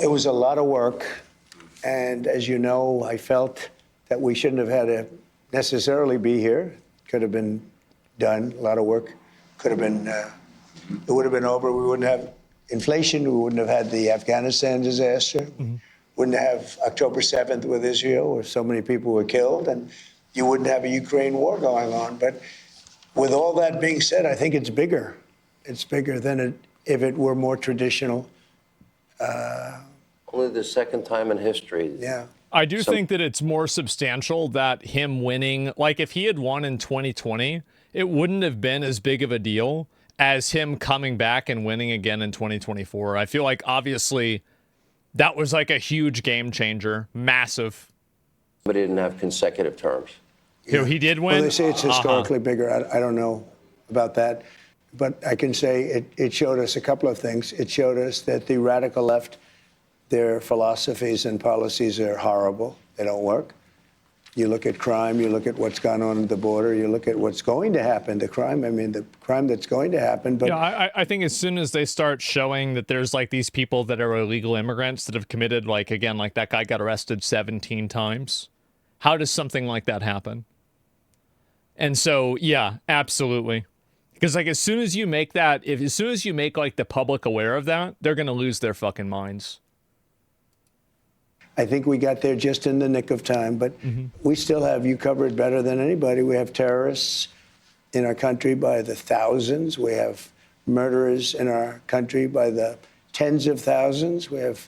It was a lot of work, and as you know, I felt that we shouldn't have had to necessarily be here. Could have been done, a lot of work could have been, it would have been over. We wouldn't have inflation, we wouldn't have had the Afghanistan disaster, wouldn't have October 7th with Israel, where so many people were killed, and you wouldn't have a Ukraine war going on. But with all that being said, I think it's bigger. It's bigger than if it were more traditional. Only the second time in history. Yeah. I do think that it's more substantial that him winning, like if he had won in 2020, it wouldn't have been as big of a deal as him coming back and winning again in 2024. I feel like obviously that was like a huge game changer, massive. But he didn't have consecutive terms. Yeah. He did win. Well, they say it's historically bigger. I don't know about that. But I can say it showed us a couple of things. It showed us that the radical left, their philosophies and policies are horrible. They don't work. You look at crime, you look at what's gone on at the border, you look at what's going to happen, the crime that's going to happen. But yeah, I think as soon as they start showing that there's like these people that are illegal immigrants that have committed, like, again, like that guy got arrested 17 times. How does something like that happen? And so, yeah, absolutely. Because like as soon as you make that, as soon as you make like the public aware of that, they're going to lose their fucking minds. I think we got there just in the nick of time, but we still have you covered better than anybody. We have terrorists in our country by the thousands. We have murderers in our country by the tens of thousands. We have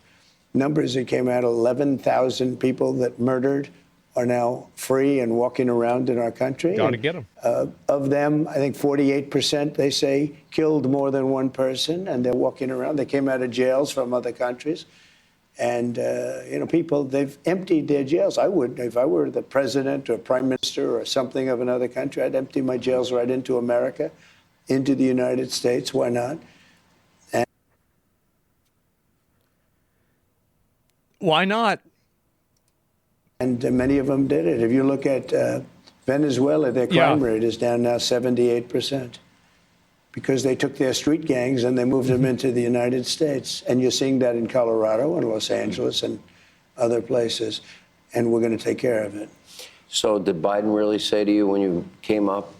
numbers that came out, 11,000 people that murdered are now free and walking around in our country. Got to get them. Of them, I think 48%, they say, killed more than one person, and they're walking around. They came out of jails from other countries. And, you know, people, they've emptied their jails. I would, if I were the president or prime minister or something of another country, I'd empty my jails right into America, into the United States. Why not? Why not? And many of them did it. If you look at Venezuela, their crime rate is down now 78% because they took their street gangs and they moved them into the United States. And you're seeing that in Colorado and Los Angeles and other places. And we're going to take care of it. So did Biden really say to you when you came up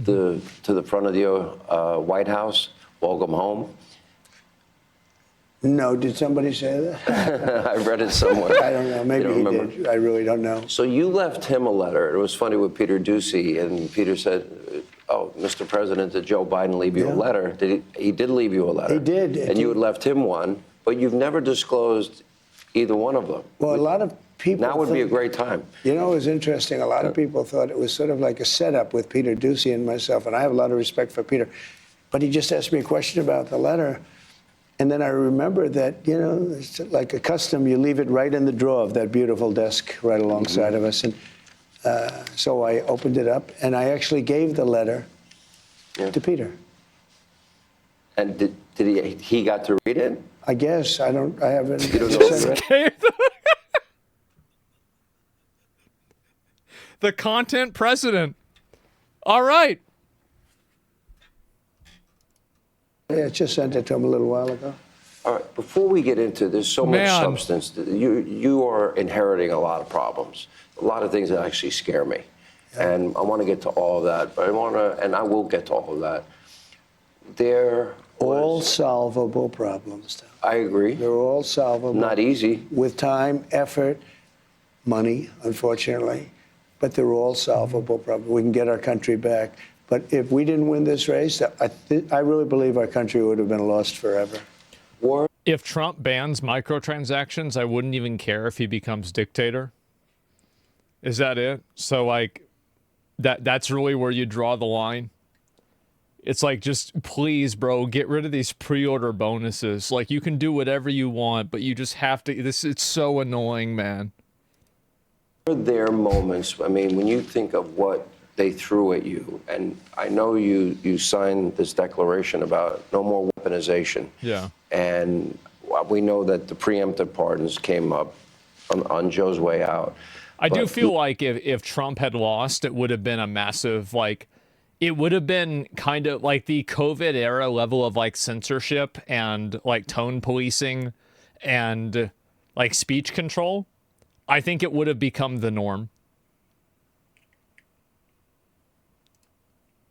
to the front of the White House, welcome home? No, did somebody say that? I read it somewhere. I don't know. Maybe he did. I really don't know. So you left him a letter. It was funny with Peter Doocy, and Peter said, "Oh, Mr. President, did Joe Biden leave you a letter?" He did leave you a letter. He did. And you had left him one, but you've never disclosed either one of them. Well, a lot of people now would be a great time. You know, it was interesting. A lot of people thought it was sort of like a setup with Peter Doocy and myself, and I have a lot of respect for Peter. But he just asked me a question about the letter. And then I remember that, you know, it's like a custom, you leave it right in the drawer of that beautiful desk right alongside of us. And so I opened it up, and I actually gave the letter to Peter. And did he got to read it? I guess. I haven't. You don't know. The content president. All right. Yeah, I just sent it to him a little while ago. All right, before we get into there's so much substance. You are inheriting a lot of problems, a lot of things that actually scare me. Yeah. And I want to get to all of that, but I will get to all of that. All solvable problems. I agree. They're all solvable. Not easy. With time, effort, money, unfortunately. But they're all solvable problems. We can get our country back. But if we didn't win this race, I really believe our country would have been lost forever. If Trump bans microtransactions, I wouldn't even care if he becomes dictator. Is that it? So, like, that's really where you draw the line? It's like, just please, bro, get rid of these pre-order bonuses. Like, you can do whatever you want, but you just have to. It's so annoying, man. Are there moments, I mean, when you think of what they threw at you, and I know you signed this declaration about no more weaponization. Yeah. And we know that the preemptive pardons came up on Joe's way out. I do feel like if Trump had lost, it would have been a massive, like, it would have been kind of like the COVID era level of like censorship and like tone policing and like speech control, I think it would have become the norm.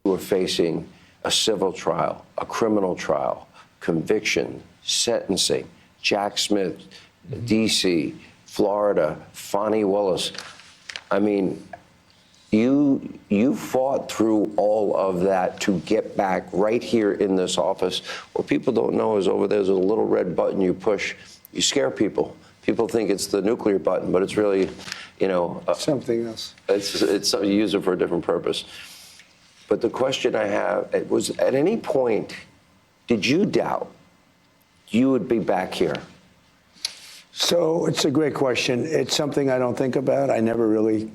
We're facing a civil trial, a criminal trial, conviction, sentencing. Jack Smith, D.C., Florida, Fonnie Willis. I mean, you fought through all of that to get back right here in this office. What people don't know is over there's a little red button you push. You scare people. People think it's the nuclear button, but it's really, you know, Something else. it's you use it for a different purpose. But the question I have, it was, at any point, did you doubt you would be back here? So it's a great question. It's something I don't think about. I never really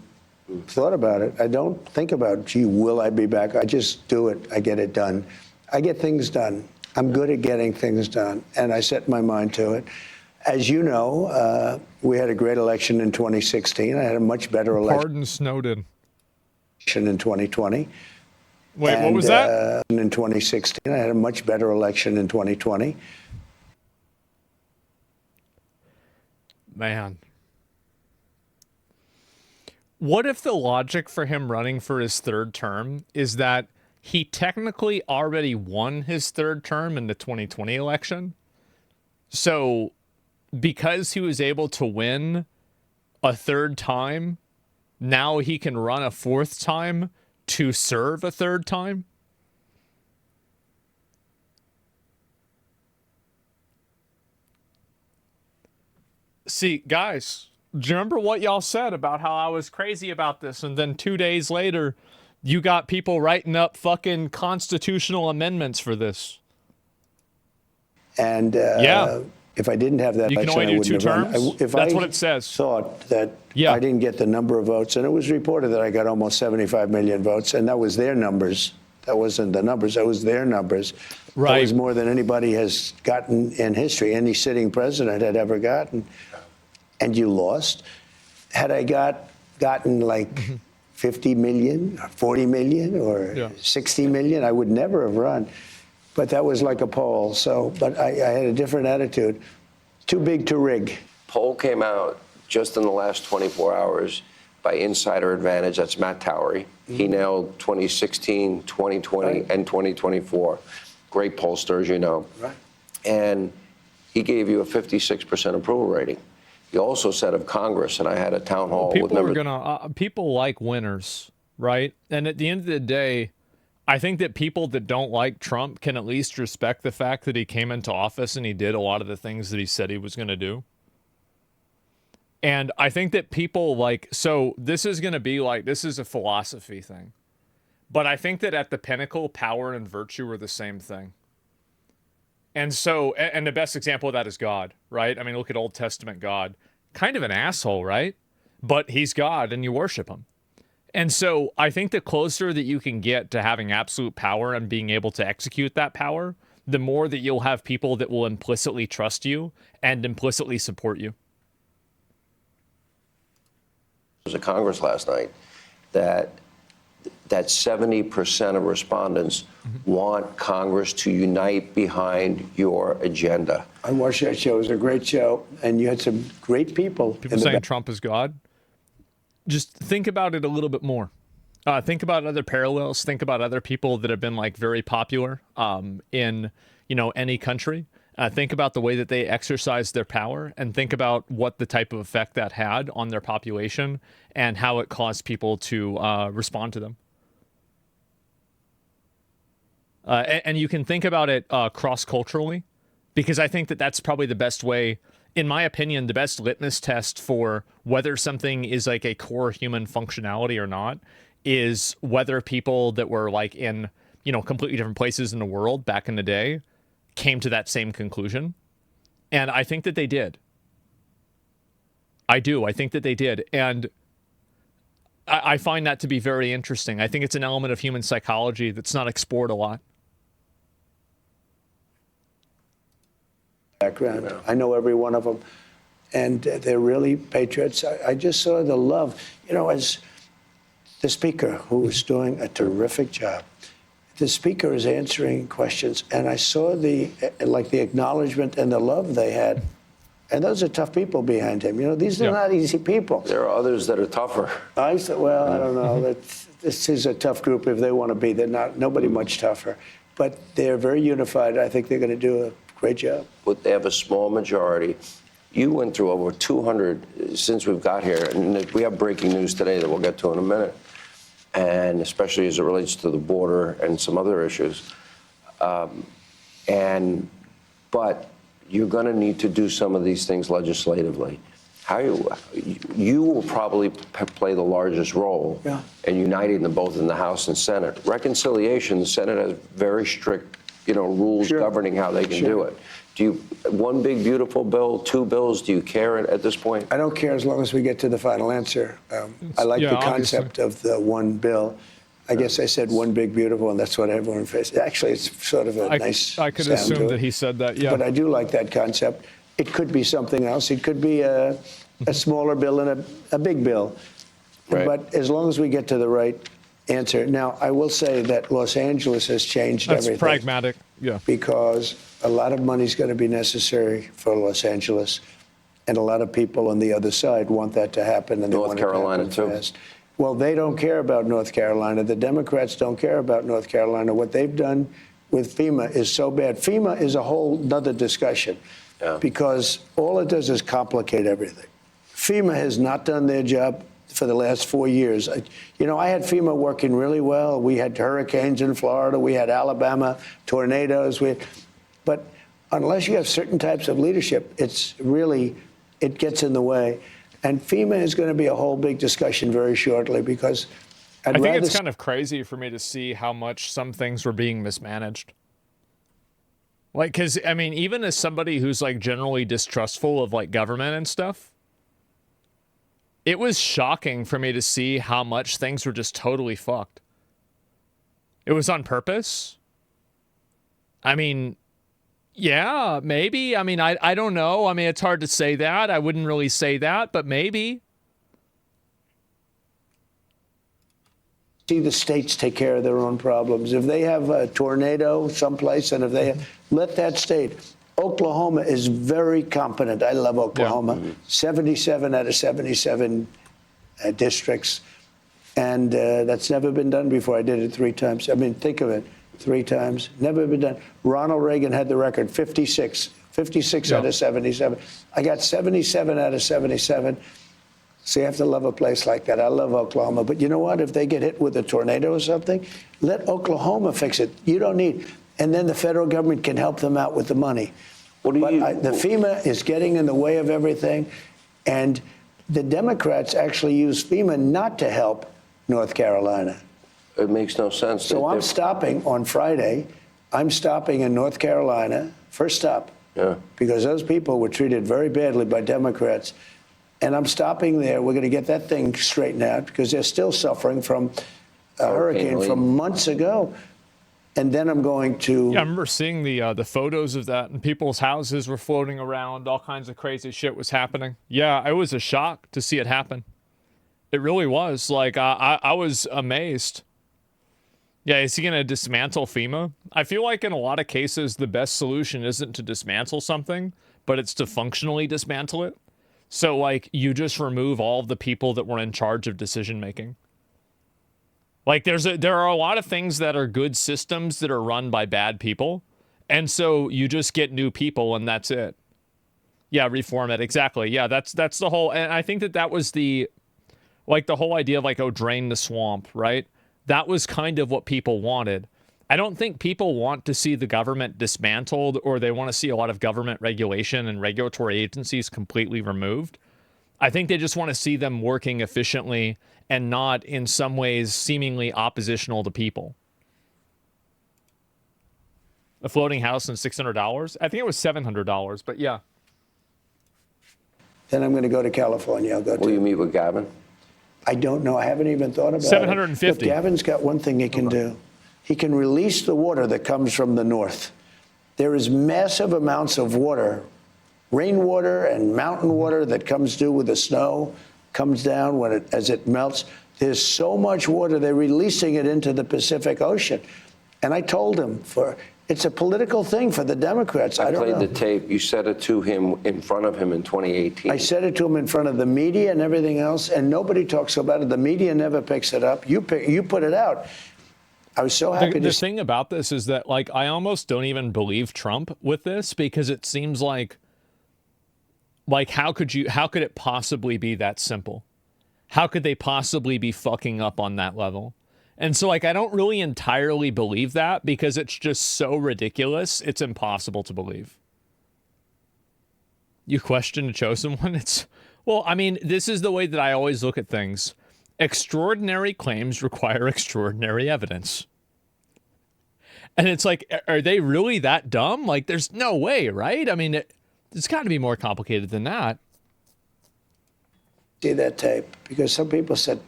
thought about it. I don't think about, gee, will I be back? I just do it. I get it done. I get things done. I'm good at getting things done, and I set my mind to it. As you know, we had a great election in 2016. I had a much better election Pardon Snowden. in 2020. Wait, what was that? In 2016, I had a much better election in 2020. Man. What if the logic for him running for his third term is that he technically already won his third term in the 2020 election? So because he was able to win a third time, now he can run a fourth time to serve a third time? See, guys, do you remember what y'all said about how I was crazy about this? And then 2 days later, you got people writing up fucking constitutional amendments for this. And Yeah. if I didn't have that You can election, only I do wouldn't two have run. terms? If That's I what it says. thought that Yeah. I didn't get the number of votes, and it was reported that I got almost 75 million votes, and that was their numbers. That wasn't the numbers. That was their numbers. Right. That was more than anybody has gotten in history, any sitting president had ever gotten. And you lost. Had I gotten like 50 million, or 40 million, or 60 million, I would never have run. But that was like a poll. So, but I had a different attitude. Too big to rig. Poll came out just in the last 24 hours by Insider Advantage. That's Matt Towery. He nailed 2016, 2020, Right. and 2024. Great pollster, as you know. Right. And he gave you a 56% approval rating. He also said of Congress, and I had a town hall with People are members. gonna people like winners, right? And at the end of the day, I think that people that don't like Trump can at least respect the fact that he came into office and he did a lot of the things that he said he was going to do. And I think that people like, so this is going to be like, this is a philosophy thing. But I think that at the pinnacle, power and virtue are the same thing. And so, and the best example of that is God, right? I mean, look at Old Testament God. Kind of an asshole, right? But he's God and you worship him. And so I think the closer that you can get to having absolute power and being able to execute that power, the more that you'll have people that will implicitly trust you and implicitly support you. Of Congress last night that 70% of respondents want Congress to unite behind your agenda. I watched that show. It was a great show. And you had some great people. People saying Trump is God. Just think about it a little bit more. Think about other parallels. Think about other people that have been like very popular in, you know, any country. Think about the way that they exercise their power and think about what the type of effect that had on their population and how it caused people to respond to them. And you can think about it cross-culturally, because I think that that's probably the best way, in my opinion, the best litmus test for whether something is like a core human functionality or not is whether people that were like in, you know, completely different places in the world back in the day came to that same conclusion. And I think that they did. I do. I think that they did. And I find that to be very interesting. I think it's an element of human psychology that's not explored a lot. Background. I know every one of them. And they're really patriots. I just saw the love, you know, as the speaker, who was doing a terrific job. The speaker is answering questions, and I saw the acknowledgement and the love they had And those are tough people behind him. You know, these are not easy people. There are others that are tougher. I said, well, I don't know. This is a tough group if they want to be. They're not, nobody much tougher. But they're very unified. I think they're going to do a great job. But they have a small majority. You went through over 200 since we've got here. And we have breaking news today that we'll get to in a minute. And especially as it relates to the border and some other issues. But you're going to need to do some of these things legislatively. You will probably play the largest role in uniting them both in the House and Senate. Reconciliation, the Senate has very strict, rules governing how they can do it. Do you one big beautiful bill, two bills? Do you care at this point? I don't care as long as we get to the final answer. I like the concept of the one bill. I guess I said one big beautiful, and that's what everyone faces. Actually, it's sort of a nice. I could sound assume to that it. he said that. Yeah. But I do like that concept. It could be something else. It could be a smaller bill and a big bill. Right. But as long as we get to the right answer. Now, I will say that Los Angeles has changed everything. That's pragmatic. Yeah. Because a lot of money is going to be necessary for Los Angeles, and a lot of people on the other side want that to happen. And North Carolina, too. Fast. Well, they don't care about North Carolina. The Democrats don't care about North Carolina. What they've done with FEMA is so bad. FEMA is a whole nother discussion because all it does is complicate everything. FEMA has not done their job for the last 4 years. I had FEMA working really well. We had hurricanes in Florida. We had Alabama tornadoes. But unless you have certain types of leadership, it gets in the way. And FEMA is going to be a whole big discussion very shortly because I think it's kind of crazy for me to see how much some things were being mismanaged. Like, because, I mean, even as somebody who's, like, generally distrustful of, like, government and stuff, it was shocking for me to see how much things were just totally fucked. It was on purpose. I mean, yeah, maybe. I mean, I don't know. I mean, it's hard to say that. I wouldn't really say that, but maybe. See the states take care of their own problems. If they have a tornado someplace, and if they let that state, Oklahoma is very competent. I love Oklahoma. 77 out of 77 districts. And that's never been done before. I did it 3 times. I mean, think of it. 3 times. Never been done. Ronald Reagan had the record, 56 out of 77. I got 77 out of 77. So you have to love a place like that. I love Oklahoma. But you know what? If they get hit with a tornado or something, let Oklahoma fix it. You don't need. And then the federal government can help them out with the money. The FEMA is getting in the way of everything. And the Democrats actually use FEMA not to help North Carolina. It makes no sense. So I'm stopping on Friday. I'm stopping in North Carolina, first stop, because those people were treated very badly by Democrats. And I'm stopping there. We're going to get that thing straightened out because they're still suffering from a hurricane from months ago. And then I'm going to... Yeah, I remember seeing the photos of that, and people's houses were floating around. All kinds of crazy shit was happening. Yeah, it was a shock to see it happen. It really was. Like, I was amazed. Yeah, is he going to dismantle FEMA? I feel like in a lot of cases, the best solution isn't to dismantle something, but it's to functionally dismantle it. So, like, you just remove all of the people that were in charge of decision-making. Like, there are a lot of things that are good systems that are run by bad people. And so you just get new people, and that's it. Yeah, reform it. Exactly. Yeah, that's the whole... And I think that was the whole idea of, like, drain the swamp, right? That was kind of what people wanted. I don't think people want to see the government dismantled, or they want to see a lot of government regulation and regulatory agencies completely removed. I think they just want to see them working efficiently and not in some ways seemingly oppositional to people. A floating house and $600? I think it was $700, but yeah. Then I'm going to go to California. Will you meet with Gavin? I don't know. I haven't even thought about it. 750. Look, Gavin's got one thing he can do. He can release the water that comes from the north. There is massive amounts of water, rainwater and mountain water that comes due with the snow, comes down as it melts. There's so much water, they're releasing it into the Pacific Ocean. And I told him, It's a political thing for the Democrats. I don't played know. the tape. You said it to him in front of him in 2018. I said it to him in front of the media and everything else, and nobody talks about it. The media never picks it up. You put it out. I was so happy The thing about this is that, like, I almost don't even believe Trump with this, because it seems like how could it possibly be that simple? How could they possibly be fucking up on that level? And so, like, I don't really entirely believe that, because it's just so ridiculous. It's impossible to believe. You question a chosen one? Well, I mean, this is the way that I always look at things. Extraordinary claims require extraordinary evidence. And it's like, are they really that dumb? Like, there's no way, right? I mean, it's got to be more complicated than that. See that tape, because some people said,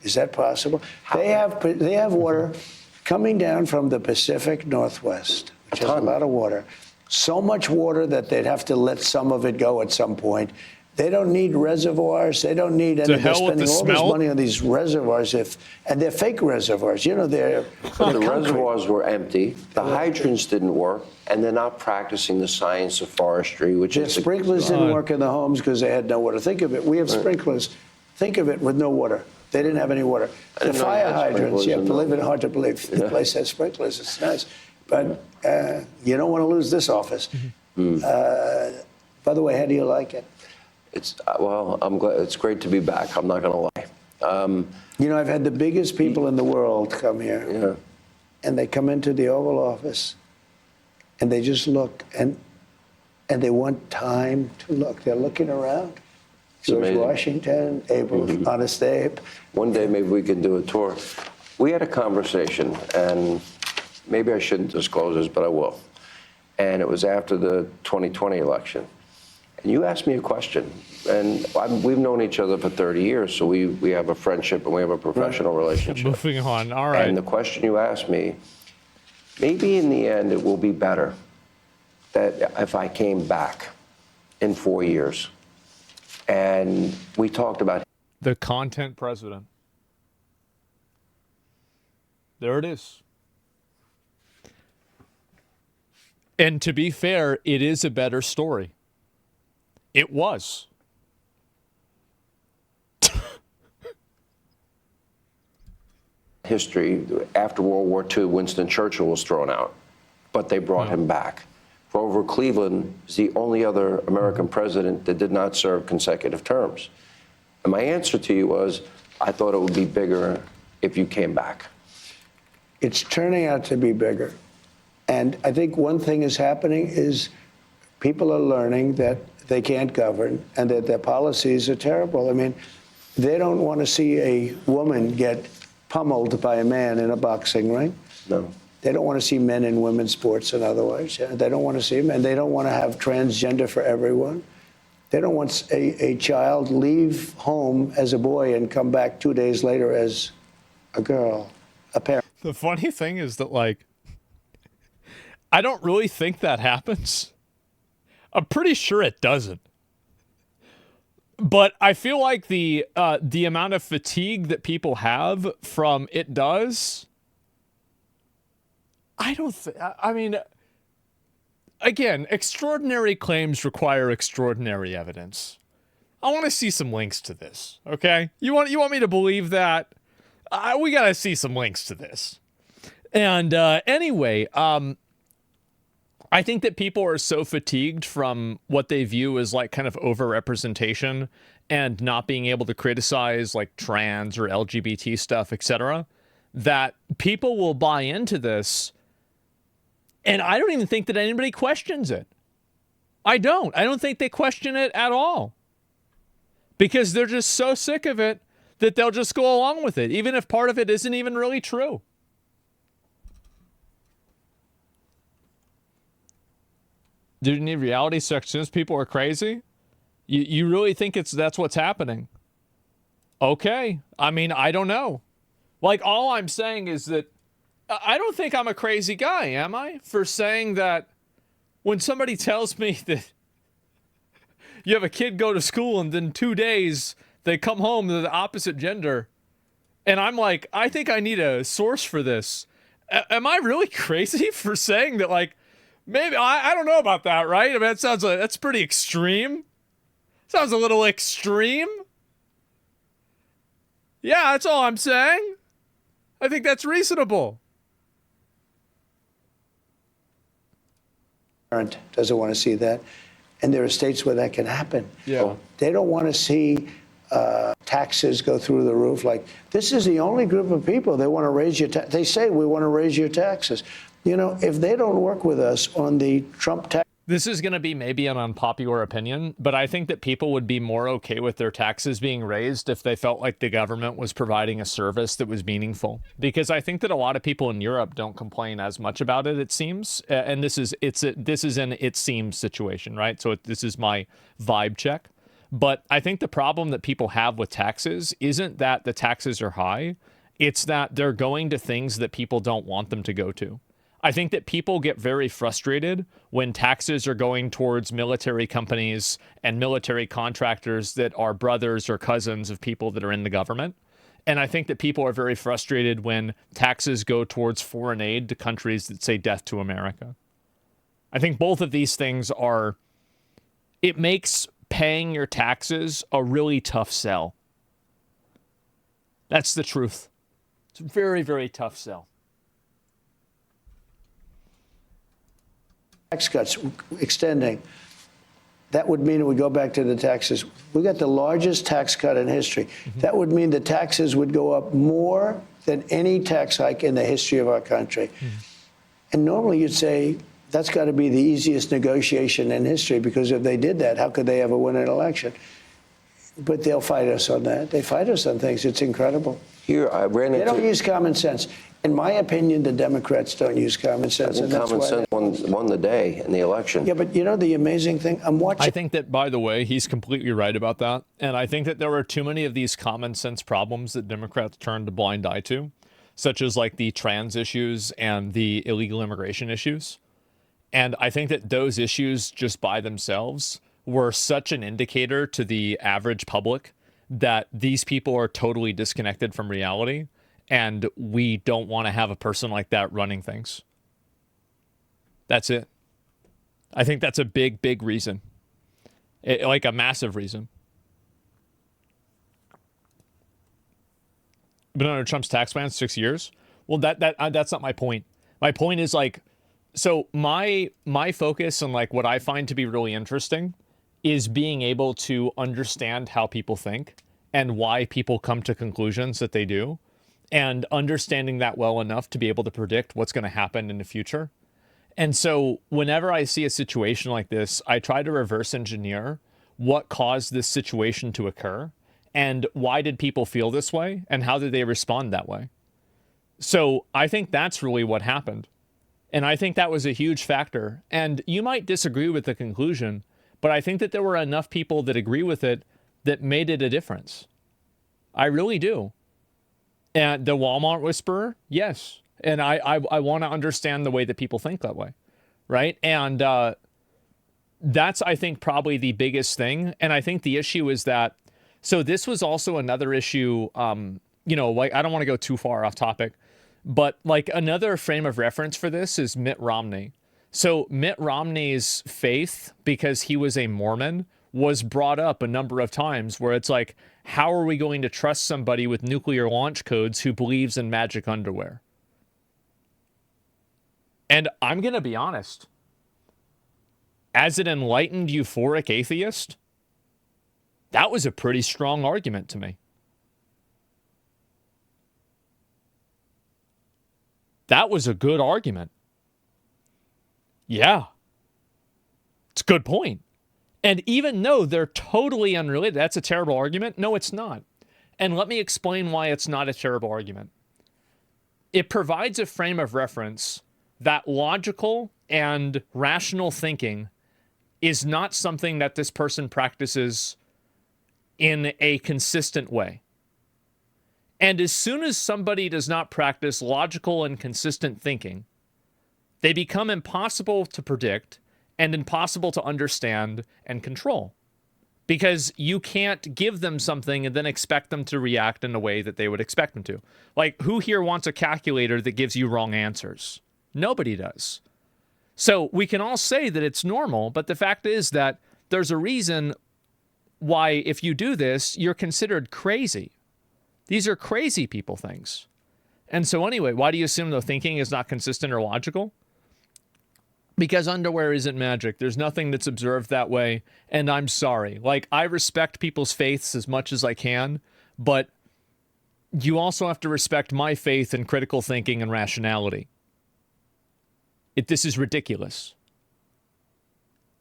is that possible? They have water coming down from the Pacific Northwest, which is a lot of water. So much water that they'd have to let some of it go at some point. They don't need reservoirs. They don't need any. They're spending all this money on these reservoirs, and they're fake reservoirs. You know, they're the reservoirs were empty. The hydrants didn't work, and they're not practicing the science of forestry, which is the sprinklers didn't work in the homes because they had no water. Think of it. We have sprinklers. Think of it with no water. They didn't have any water. The fire hydrants. Yeah, believe it, hard to believe. The place has sprinklers. It's nice, but you don't want to lose this office. By the way, how do you like it? Well, I'm glad. It's great to be back. I'm not going to lie. You know, I've had the biggest people in the world come here, and they come into the Oval Office, and they just look, and they want time to look. They're looking around. George Washington, Honest Abe. One day, maybe we can do a tour. We had a conversation, and maybe I shouldn't disclose this, but I will. And it was after the 2020 election. And you asked me a question, and we've known each other for 30 years, so we have a friendship and we have a professional relationship. Moving on, all right. And the question you asked me, maybe in the end it will be better that if I came back in 4 years. And we talked about the content president. There it is. And to be fair, it is a better story. It was. history. After World War II, Winston Churchill was thrown out, but they brought him back. Grover Cleveland is the only other American president that did not serve consecutive terms. And my answer to you was, I thought it would be bigger if you came back. It's turning out to be bigger. And I think one thing is happening is people are learning that they can't govern and that their policies are terrible. I mean, they don't want to see a woman get pummeled by a man in a boxing ring. No. They don't want to see men in women's sports and otherwise. They don't want to see them, and they don't want to have transgender for everyone. They don't want a child leave home as a boy and come back 2 days later as a girl, a parent. The funny thing is that, like, I don't really think that happens. I'm pretty sure it doesn't. But I feel like the amount of fatigue that people have from it does. I mean, again, extraordinary claims require extraordinary evidence. I want to see some links to this, okay? You want me to believe that? We got to see some links to this. And anyway, I think that people are so fatigued from what they view as like kind of overrepresentation and not being able to criticize like trans or LGBT stuff, etc., that people will buy into this. And I don't even think that anybody questions it. I don't think they question it at all. Because they're just so sick of it that they'll just go along with it, even if part of it isn't even really true. Do you need reality sections? People are crazy? You really think that's what's happening? Okay. I mean, I don't know. Like, all I'm saying is that I don't think I'm a crazy guy, am I? For saying that when somebody tells me that you have a kid go to school and then 2 days they come home to the opposite gender, and I'm like, I think I need a source for this. am I really crazy for saying that? Like, maybe I don't know about that, right? I mean, it sounds like that's pretty extreme. Sounds a little extreme. Yeah, that's all I'm saying. I think that's reasonable. Doesn't want to see that. And there are states where that can happen. Yeah. They don't want to see taxes go through the roof. Like, this is the only group of people they want to raise your taxes. They say, we want to raise your taxes. You know, if they don't work with us on the Trump tax. This is going to be maybe an unpopular opinion, but I think that people would be more okay with their taxes being raised if they felt like the government was providing a service that was meaningful. Because I think that a lot of people in Europe don't complain as much about it, it seems. And this is an it seems situation, right? So this is my vibe check. But I think the problem that people have with taxes isn't that the taxes are high. It's that they're going to things that people don't want them to go to. I think that people get very frustrated when taxes are going towards military companies and military contractors that are brothers or cousins of people that are in the government. And I think that people are very frustrated when taxes go towards foreign aid to countries that say death to America. I think both of these things it makes paying your taxes a really tough sell. That's the truth. It's a very, very tough sell. Tax cuts extending, that would mean it would go back to the taxes. We got the largest tax cut in history. That would mean the taxes would go up more than any tax hike in the history of our country. And normally you'd say that's got to be the easiest negotiation in history, because if they did that, how could they ever win an election? But they'll fight us on that. They fight us on things. It's incredible. Here, I ran into... They don't use common sense. In my opinion, the Democrats don't use common sense. And common sense won the day in the election. Yeah, but you know the amazing thing? I'm watching. I think that, by the way, he's completely right about that. And I think that there are too many of these common sense problems that Democrats turned a blind eye to, such as like the trans issues and the illegal immigration issues. And I think that those issues just by themselves were such an indicator to the average public that these people are totally disconnected from reality. And we don't want to have a person like that running things. That's it. I think that's a big, big reason. Like a massive reason. Been under Trump's tax plan 6 years? Well, that's not my point. My point is like, so my focus on like what I find to be really interesting is being able to understand how people think and why people come to conclusions that they do. And understanding that well enough to be able to predict what's going to happen in the future. And so whenever I see a situation like this, I try to reverse engineer what caused this situation to occur and why did people feel this way and how did they respond that way. So I think that's really what happened. And I think that was a huge factor. And you might disagree with the conclusion, but I think that there were enough people that agree with it that made it a difference. I really do. And the Walmart whisperer, yes. And I want to understand the way that people think that way, right? And that's, I think, probably the biggest thing. And I think the issue is that, so this was also another issue, like I don't want to go too far off topic, but like another frame of reference for this is Mitt Romney. So Mitt Romney's faith, because he was a Mormon, was brought up a number of times where it's like, how are we going to trust somebody with nuclear launch codes who believes in magic underwear? And I'm going to be honest. As an enlightened, euphoric atheist, that was a pretty strong argument to me. That was a good argument. Yeah. It's a good point. And even though they're totally unrelated, that's a terrible argument. No, it's not. And let me explain why it's not a terrible argument. It provides a frame of reference that logical and rational thinking is not something that this person practices in a consistent way. And as soon as somebody does not practice logical and consistent thinking, they become impossible to predict and impossible to understand and control. because you can't give them something and then expect them to react in a way that they would expect them to. Like, who here wants a calculator that gives you wrong answers? Nobody does. So we can all say that it's normal, but the fact is that there's a reason why, if you do this, you're considered crazy. These are crazy people things. And so anyway, why do you assume the thinking is not consistent or logical? Because underwear isn't magic. There's nothing that's observed that way. And I'm sorry. Like, I respect people's faiths as much as I can, but you also have to respect my faith in critical thinking and rationality. This is ridiculous.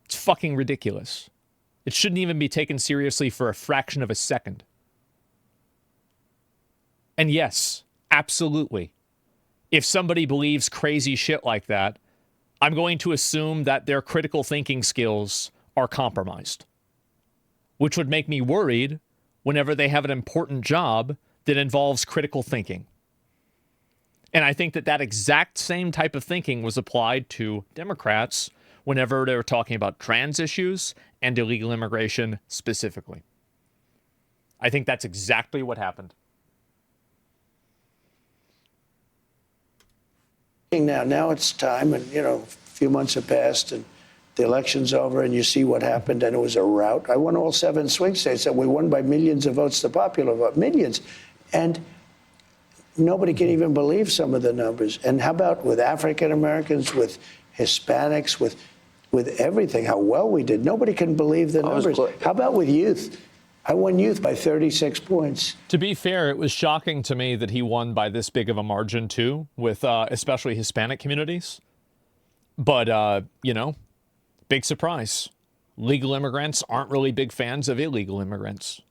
It's fucking ridiculous. It shouldn't even be taken seriously for a fraction of a second. And yes, absolutely. If somebody believes crazy shit like that, I'm going to assume that their critical thinking skills are compromised, which would make me worried whenever they have an important job that involves critical thinking. And I think that that exact same type of thinking was applied to Democrats whenever they were talking about trans issues and illegal immigration specifically. I think that's exactly what happened. Now it's time, and a few months have passed, and the election's over, and you see what happened, and it was a rout. I won all 7 swing states, and we won by millions of votes, the popular vote, millions. And nobody can even believe some of the numbers. And how about with African Americans, with Hispanics, with everything, how well we did? Nobody can believe the numbers. How about with youth? I won youth by 36 points. To be fair, it was shocking to me that he won by this big of a margin, too, with especially Hispanic communities. But, big surprise. Legal immigrants aren't really big fans of illegal immigrants.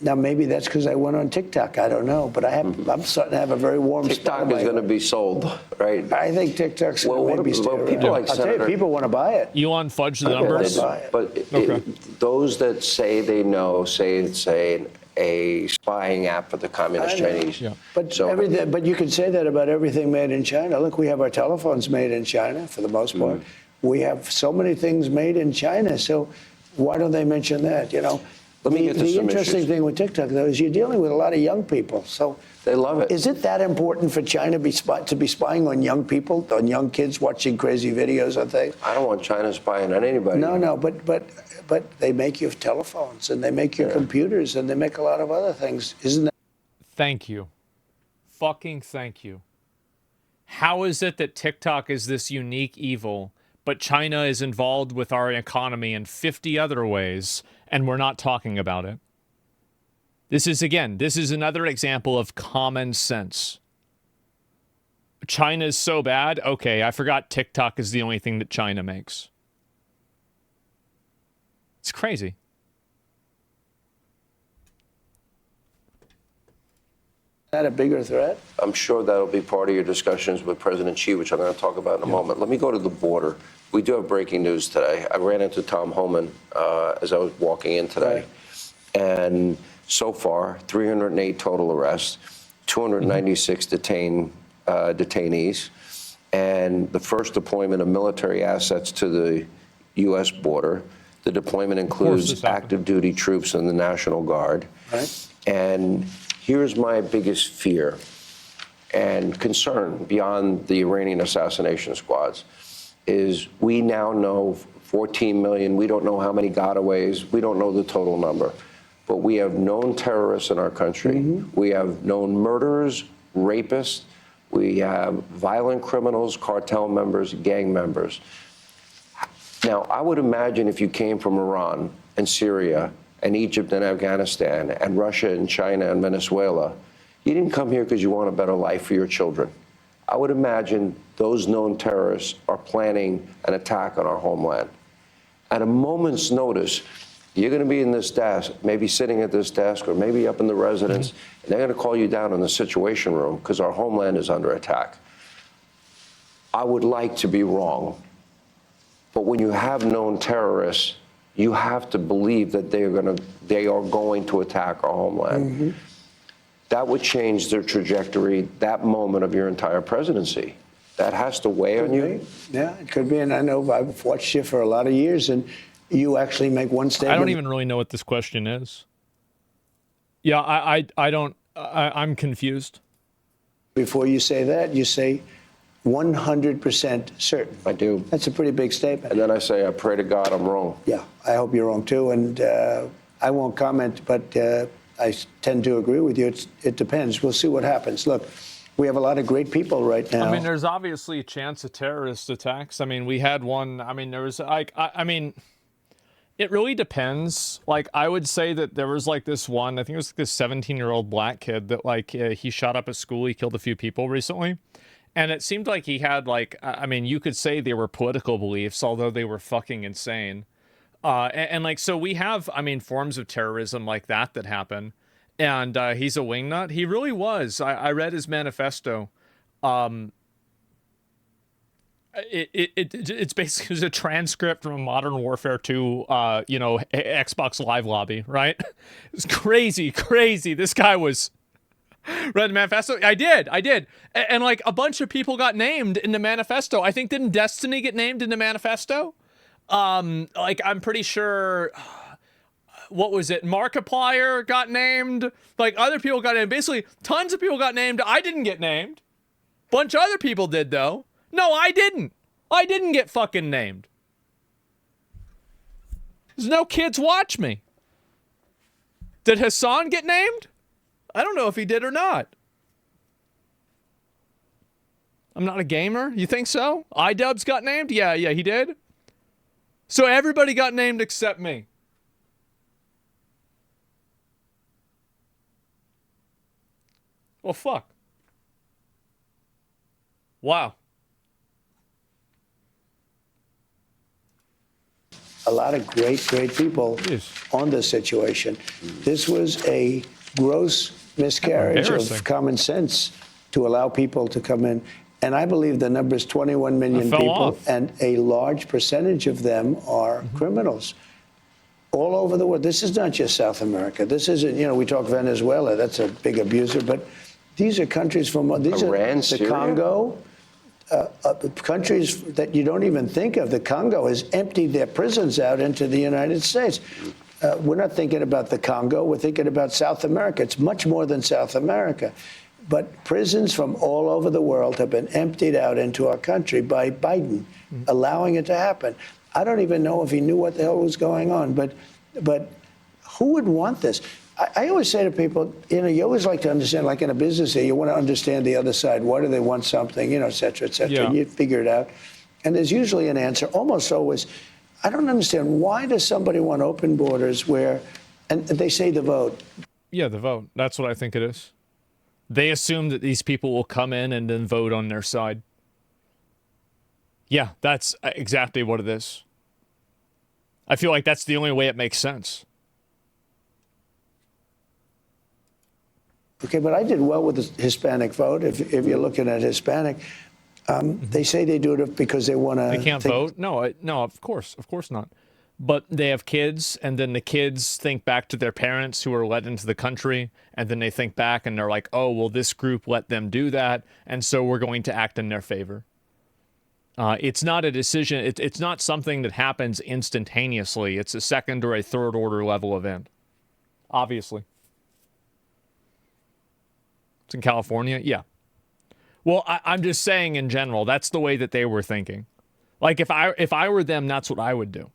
Now, maybe that's because I went on TikTok. I don't know. But I'm starting to have a very warm spot. TikTok is going to be sold, right? I think TikTok's going to maybe stay around. People like I'll tell you, people want to buy it. Elon fudged the numbers. But those that say they know say it's a spying app for the communist Chinese. Yeah. But you can say that about everything made in China. Look, we have our telephones made in China for the most part. We have so many things made in China. So why don't they mention that? Let me get to the some interesting issues. thing with TikTok, though, is you're dealing with a lot of young people. So they love it. Is it that important for China to be spying on young people, on young kids watching crazy videos on things? I don't want China spying on anybody. No, but they make you telephones, and they make you computers, and they make a lot of other things. Isn't that? Thank you. Fucking thank you. How is it that TikTok is this unique evil, but China is involved with our economy in 50 other ways, and we're not talking about it? This is another example of common sense. China's so bad. Okay, I forgot TikTok is the only thing that China makes. It's crazy. Is that a bigger threat? I'm sure that'll be part of your discussions with President Xi, which I'm going to talk about in a moment. Let me go to the border. We do have breaking news today. I ran into Tom Homan as I was walking in today. Right. And so far, 308 total arrests, 296 detainees, and the first deployment of military assets to the U.S. border. The deployment includes active duty troops in the National Guard. Right. And here's my biggest fear and concern beyond the Iranian assassination squads is we now know 14 million. We don't know how many gotaways. We don't know the total number. But we have known terrorists in our country. We have known murderers, rapists. We have violent criminals, cartel members, gang members. Now, I would imagine if you came from Iran and Syria and Egypt and Afghanistan and Russia and China and Venezuela, you didn't come here because you want a better life for your children. I would imagine those known terrorists are planning an attack on our homeland. At a moment's notice, you're going to be in this desk, maybe sitting at this desk or maybe up in the residence, and they're going to call you down in the Situation Room because our homeland is under attack. I would like to be wrong, but when you have known terrorists, you have to believe that they are going to attack our homeland. That would change their trajectory, that moment of your entire presidency. that has to weigh on you? Yeah, it could be. And I know I've watched you for a lot of years, and you actually make one statement. I don't even really know what this question is. Yeah, I'm confused. Before you say that, you say 100% certain. I do. That's a pretty big statement. And then I say, I pray to God I'm wrong. Yeah, I hope you're wrong too. And I won't comment, but I tend to agree with you. It depends. We'll see what happens. Look, we have a lot of great people right now. I mean, there's obviously a chance of terrorist attacks. I mean, we had one. I mean, there was like, I mean, it really depends. Like, I would say that there was like this one, I think it was like this 17-year-old black kid that like he shot up a school. He killed a few people recently. And it seemed like he had like, I mean, you could say they were political beliefs, although they were fucking insane. And like, so we have, I mean, forms of terrorism like that happen. And he's a wingnut. He really was. I read his manifesto. It's basically a transcript from Modern Warfare 2, Xbox Live lobby, right? It's crazy. This guy was read the manifesto. I did. And like a bunch of people got named in the manifesto. I think didn't Destiny get named in the manifesto? Like I'm pretty sure. What was it? Markiplier got named. Like other people got named. Basically, tons of people got named. I didn't get named. Bunch of other people did though. No, I didn't. I didn't get fucking named. There's no kids watch me. Did Hassan get named? I don't know if he did or not. I'm not a gamer. You think so? iDubbbz got named? Yeah, he did. So everybody got named except me. Well, fuck. Wow. A lot of great people on this situation. This was a gross miscarriage of common sense to allow people to come in. And I believe the number is 21 million people, and a large percentage of them are criminals all over the world. This is not just South America. This isn't, we talk Venezuela, that's a big abuser, but these are countries from Iran, the Syria? Congo, countries that you don't even think of. The Congo has emptied their prisons out into the United States. We're not thinking about the Congo. We're thinking about South America. It's much more than South America. But prisons from all over the world have been emptied out into our country by Biden, allowing it to happen. I don't even know if he knew what the hell was going on. But who would want this? I always say to people, you always like to understand, like in a business here, you want to understand the other side. Why do they want something, et cetera, et cetera. Yeah. And you figure it out. And there's usually an answer, almost always. I don't understand. Why does somebody want open borders and they say the vote? Yeah, the vote. That's what I think it is. They assume that these people will come in and then vote on their side. Yeah, that's exactly what it is. I feel like that's the only way it makes sense. Okay, but I did well with the Hispanic vote. If you're looking at Hispanic, they say they do it because they want to. They can't vote? No, of course not. But they have kids, and then the kids think back to their parents who were let into the country, and then they think back and they're like, oh, well, this group let them do that, and so we're going to act in their favor. It's not a decision. It's not something that happens instantaneously. It's a second or a third order level event, obviously. It's in California? Yeah. Well, I'm just saying in general, that's the way that they were thinking. Like, if I were them, that's what I would do.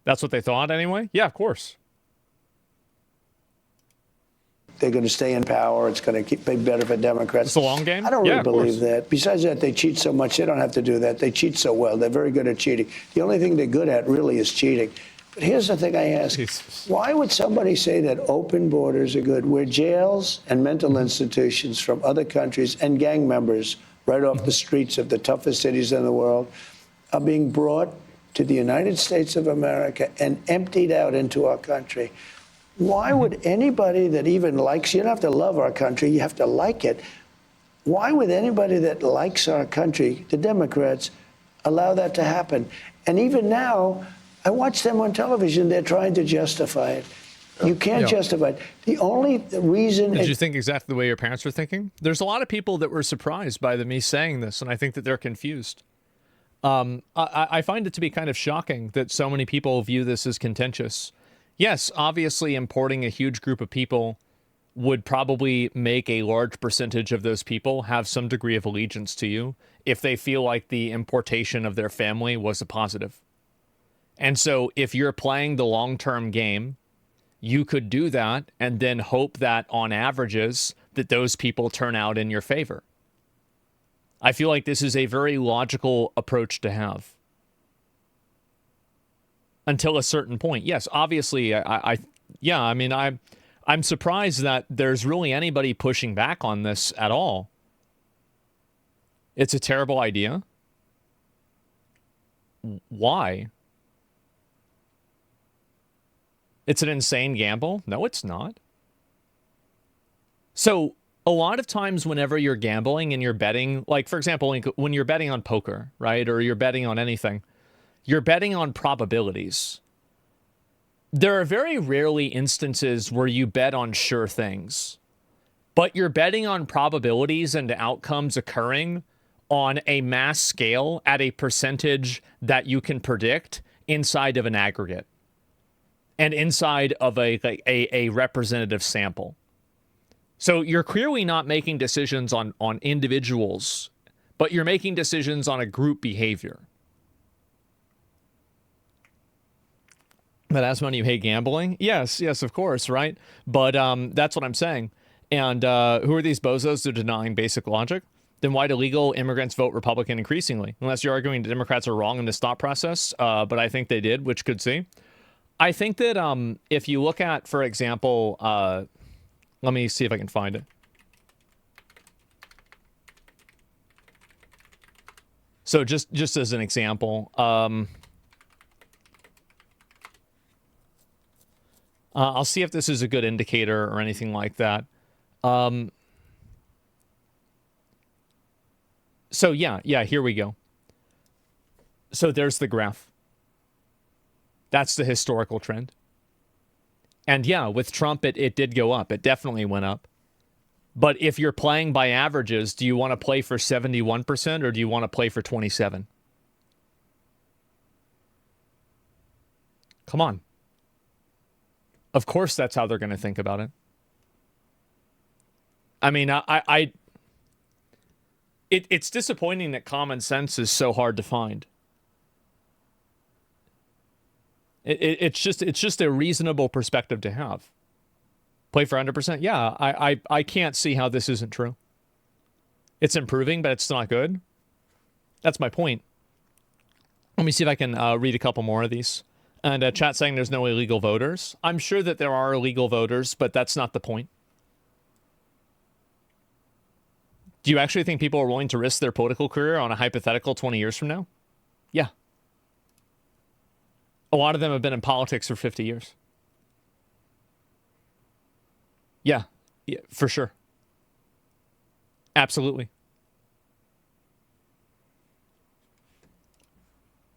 That's what they thought anyway? Yeah, of course. They're going to stay in power. It's going to be better for Democrats. It's a long game? I don't really believe that. Besides that, they cheat so much. They don't have to do that. They cheat so well. They're very good at cheating. The only thing they're good at really is cheating. But here's the thing I ask. Jesus. Why would somebody say that open borders are good, where jails and mental institutions from other countries and gang members right off the streets of the toughest cities in the world are being brought to the United States of America and emptied out into our country? Why would anybody that even likes, you don't have to love our country, you have to like it. Why would anybody that likes our country, the Democrats, allow that to happen? And even now, I watch them on television, they're trying to justify it. You can't justify it. The only reason... Did you think exactly the way your parents were thinking? There's a lot of people that were surprised by me saying this, and I think that they're confused. I find it to be kind of shocking that so many people view this as contentious. Yes, obviously importing a huge group of people would probably make a large percentage of those people have some degree of allegiance to you if they feel like the importation of their family was a positive. And so if you're playing the long-term game, you could do that and then hope that on averages that those people turn out in your favor. I feel like this is a very logical approach to have. Until a certain point. Yes, obviously, I'm surprised that there's really anybody pushing back on this at all. It's a terrible idea. Why? It's an insane gamble? No, it's not. So, a lot of times whenever you're gambling and you're betting, like, for example, when you're betting on poker, right, or you're betting on anything, you're betting on probabilities. There are very rarely instances where you bet on sure things, but you're betting on probabilities and outcomes occurring on a mass scale at a percentage that you can predict inside of an aggregate and inside of a representative sample. So you're clearly not making decisions on individuals, but you're making decisions on a group behavior. But Asmongold, you hate gambling? Yes, of course, right? But that's what I'm saying. And who are these bozos that are denying basic logic? Then why do legal immigrants vote Republican increasingly? Unless you're arguing the Democrats are wrong in this thought process, but I think they did, which could see. I think that if you look at, for example, let me see if I can find it. So just as an example, I'll see if this is a good indicator or anything like that. So yeah, here we go. So there's the graph. That's the historical trend. And yeah, with Trump, it did go up. It definitely went up. But if you're playing by averages, do you want to play for 71% or do you want to play for 27? Come on. Of course, that's how they're going to think about it. I mean, it's disappointing that common sense is so hard to find. It's just a reasonable perspective to have. Play for 100%? Yeah, I can't see how this isn't true. It's improving, but it's not good. That's my point. Let me see if I can read a couple more of these. And chat saying there's no illegal voters. I'm sure that there are illegal voters, but that's not the point. Do you actually think people are willing to risk their political career on a hypothetical 20 years from now? Yeah. A lot of them have been in politics for 50 years. Yeah, for sure. Absolutely.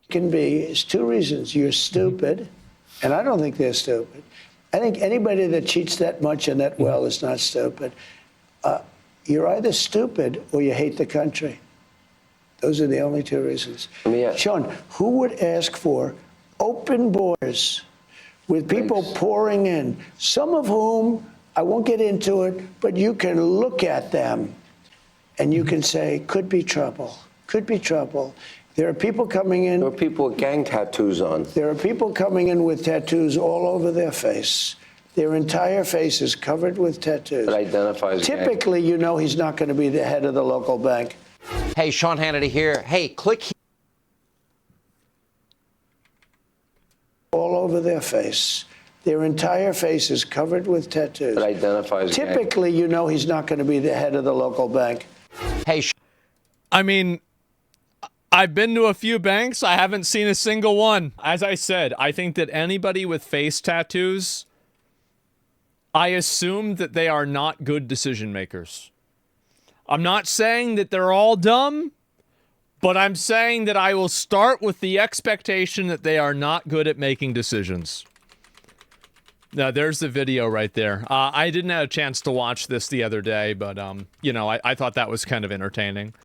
Can be is two reasons. You're stupid, and I don't think they're stupid. I think anybody that cheats that much and that well is not stupid. You're either stupid or you hate the country. Those are the only two reasons. Sean, who would ask for open borders with people pouring in, some of whom, I won't get into it, but you can look at them and you can say, could be trouble, could be trouble. There are people coming in. There are people with gang tattoos on. There are people coming in with tattoos all over their face. Their entire face is covered with tattoos. That identifies Typically, you know he's not going to be the head of the local bank. Hey, Sean Hannity here. Hey, click here. All over their face. Their entire face is covered with tattoos. That identifies Typically, you know he's not going to be the head of the local bank. Hey, I mean, I've been to a few banks. I haven't seen a single one. As I said, I think that anybody with face tattoos, I assume that they are not good decision makers. I'm not saying that they're all dumb, but I'm saying that I will start with the expectation that they are not good at making decisions. No, there's the video right there. I didn't have a chance to watch this the other day, but you know, I thought that was kind of entertaining.